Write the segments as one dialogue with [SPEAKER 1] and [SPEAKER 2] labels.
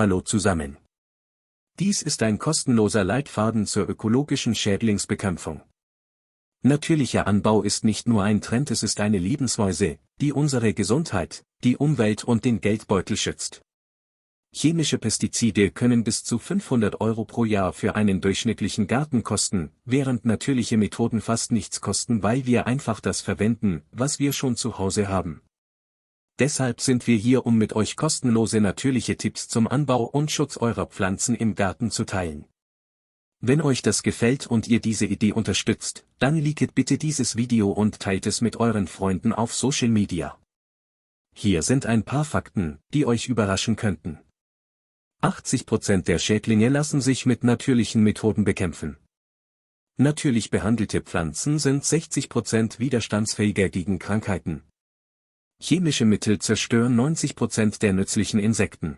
[SPEAKER 1] Hallo zusammen. Dies ist ein kostenloser Leitfaden zur ökologischen Schädlingsbekämpfung. Natürlicher Anbau ist nicht nur ein Trend, es ist eine Lebensweise, die unsere Gesundheit, die Umwelt und den Geldbeutel schützt. Chemische Pestizide können bis zu 500 Euro pro Jahr für einen durchschnittlichen Garten kosten, während natürliche Methoden fast nichts kosten, weil wir einfach das verwenden, was wir schon zu Hause haben. Deshalb sind wir hier, um mit euch kostenlose natürliche Tipps zum Anbau und Schutz eurer Pflanzen im Garten zu teilen. Wenn euch das gefällt und ihr diese Idee unterstützt, dann liket bitte dieses Video und teilt es mit euren Freunden auf Social Media. Hier sind ein paar Fakten, die euch überraschen könnten. 80% der Schädlinge lassen sich mit natürlichen Methoden bekämpfen. Natürlich behandelte Pflanzen sind 60% widerstandsfähiger gegen Krankheiten. Chemische Mittel zerstören 90% der nützlichen Insekten.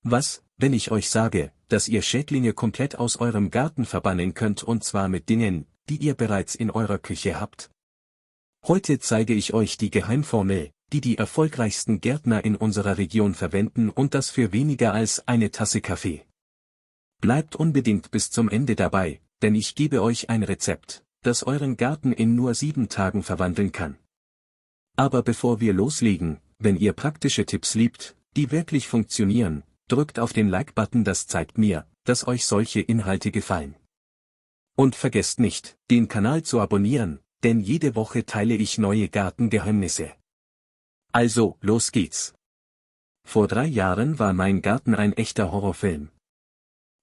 [SPEAKER 1] Was, wenn ich euch sage, dass ihr Schädlinge komplett aus eurem Garten verbannen könnt, und zwar mit Dingen, die ihr bereits in eurer Küche habt? Heute zeige ich euch die Geheimformel, die die erfolgreichsten Gärtner in unserer Region verwenden, und das für weniger als eine Tasse Kaffee. Bleibt unbedingt bis zum Ende dabei, denn ich gebe euch ein Rezept, das euren Garten in nur 7 Tagen verwandeln kann. Aber bevor wir loslegen, wenn ihr praktische Tipps liebt, die wirklich funktionieren, drückt auf den Like-Button, das zeigt mir, dass euch solche Inhalte gefallen. Und vergesst nicht, den Kanal zu abonnieren, denn jede Woche teile ich neue Gartengeheimnisse. Also, los geht's. Vor 3 Jahren war mein Garten ein echter Horrorfilm.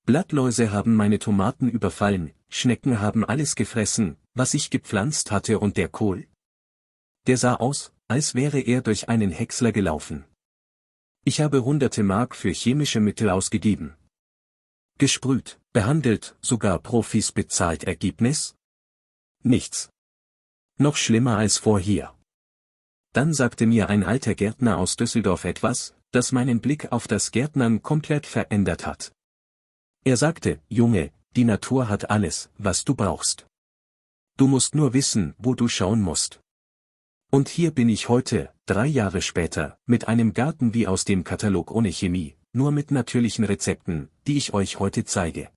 [SPEAKER 1] Blattläuse haben meine Tomaten überfallen, Schnecken haben alles gefressen, was ich gepflanzt hatte, und der Kohl? Der sah aus, als wäre er durch einen Häcksler gelaufen. Ich habe hunderte Mark für chemische Mittel ausgegeben. Gesprüht, behandelt, sogar Profis bezahlt. Ergebnis? Nichts. Noch schlimmer als vorher. Dann sagte mir ein alter Gärtner aus Düsseldorf etwas, das meinen Blick auf das Gärtnern komplett verändert hat. Er sagte: Junge, die Natur hat alles, was du brauchst. Du musst nur wissen, wo du schauen musst. Und hier bin ich heute, 3 Jahre später, mit einem Garten wie aus dem Katalog, ohne Chemie, nur mit natürlichen Rezepten, die ich euch heute zeige.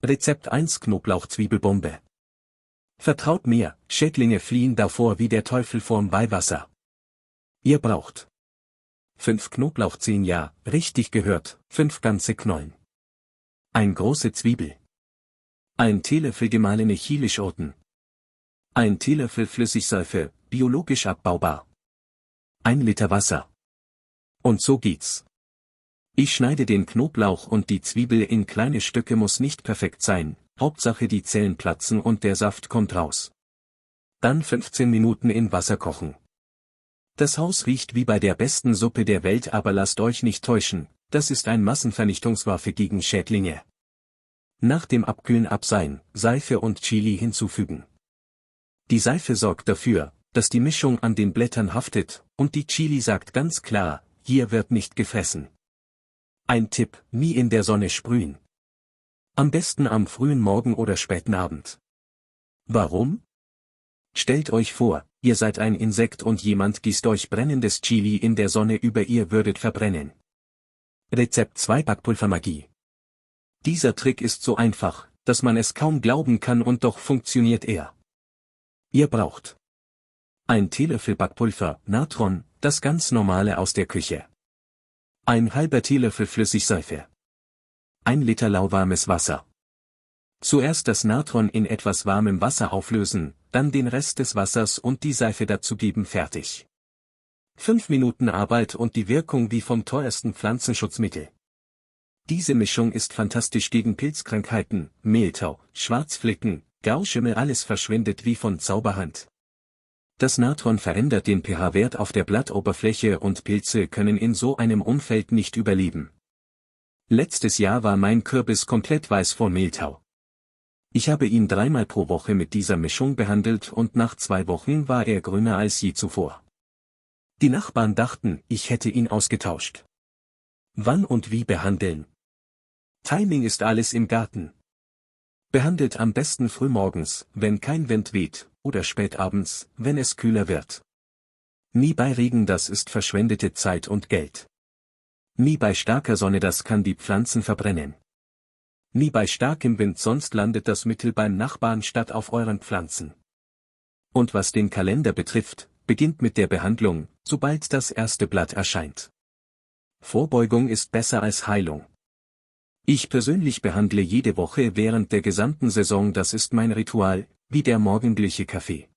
[SPEAKER 1] Rezept 1: Knoblauch-Zwiebelbombe. Vertraut mir, Schädlinge fliehen davor wie der Teufel vorm Weihwasser. Ihr braucht 5 Knoblauchzehen, ja, richtig gehört, 5 ganze Knollen. 1 große Zwiebel. 1 Teelöffel gemahlene Chilischoten. 1 Teelöffel Flüssigseife, biologisch abbaubar. 1 Liter Wasser. Und so geht's. Ich schneide den Knoblauch und die Zwiebel in kleine Stücke, muss nicht perfekt sein, Hauptsache die Zellen platzen und der Saft kommt raus. Dann 15 Minuten in Wasser kochen. Das Haus riecht wie bei der besten Suppe der Welt, aber lasst euch nicht täuschen, das ist eine Massenvernichtungswaffe gegen Schädlinge. Nach dem Abkühlen abseihen, Seife und Chili hinzufügen. Die Seife sorgt dafür, dass die Mischung an den Blättern haftet, und die Chili sagt ganz klar: hier wird nicht gefressen. Ein Tipp: nie in der Sonne sprühen. Am besten am frühen Morgen oder späten Abend. Warum? Stellt euch vor, ihr seid ein Insekt und jemand gießt euch brennendes Chili in der Sonne über, ihr würdet verbrennen. Rezept 2: Backpulvermagie. Dieser Trick ist so einfach, dass man es kaum glauben kann, und doch funktioniert er. Ihr braucht 1 Teelöffel Backpulver, Natron, das ganz normale aus der Küche. 1 halber Teelöffel Flüssigseife. 1 Liter lauwarmes Wasser. Zuerst das Natron in etwas warmem Wasser auflösen, dann den Rest des Wassers und die Seife dazugeben, fertig. 5 Minuten Arbeit und die Wirkung wie vom teuersten Pflanzenschutzmittel. Diese Mischung ist fantastisch gegen Pilzkrankheiten, Mehltau, Schwarzflicken, Gauschimmel, alles verschwindet wie von Zauberhand. Das Natron verändert den pH-Wert auf der Blattoberfläche und Pilze können in so einem Umfeld nicht überleben. Letztes Jahr war mein Kürbis komplett weiß vor Mehltau. Ich habe ihn 3-mal pro Woche mit dieser Mischung behandelt und nach 2 Wochen war er grüner als je zuvor. Die Nachbarn dachten, ich hätte ihn ausgetauscht. Wann und wie behandeln? Timing ist alles im Garten. Behandelt am besten frühmorgens, wenn kein Wind weht, oder spätabends, wenn es kühler wird. Nie bei Regen, das ist verschwendete Zeit und Geld. Nie bei starker Sonne, das kann die Pflanzen verbrennen. Nie bei starkem Wind, sonst landet das Mittel beim Nachbarn statt auf euren Pflanzen. Und was den Kalender betrifft, beginnt mit der Behandlung, sobald das erste Blatt erscheint. Vorbeugung ist besser als Heilung. Ich persönlich behandle jede Woche während der gesamten Saison, das ist mein Ritual, wie der morgendliche Kaffee.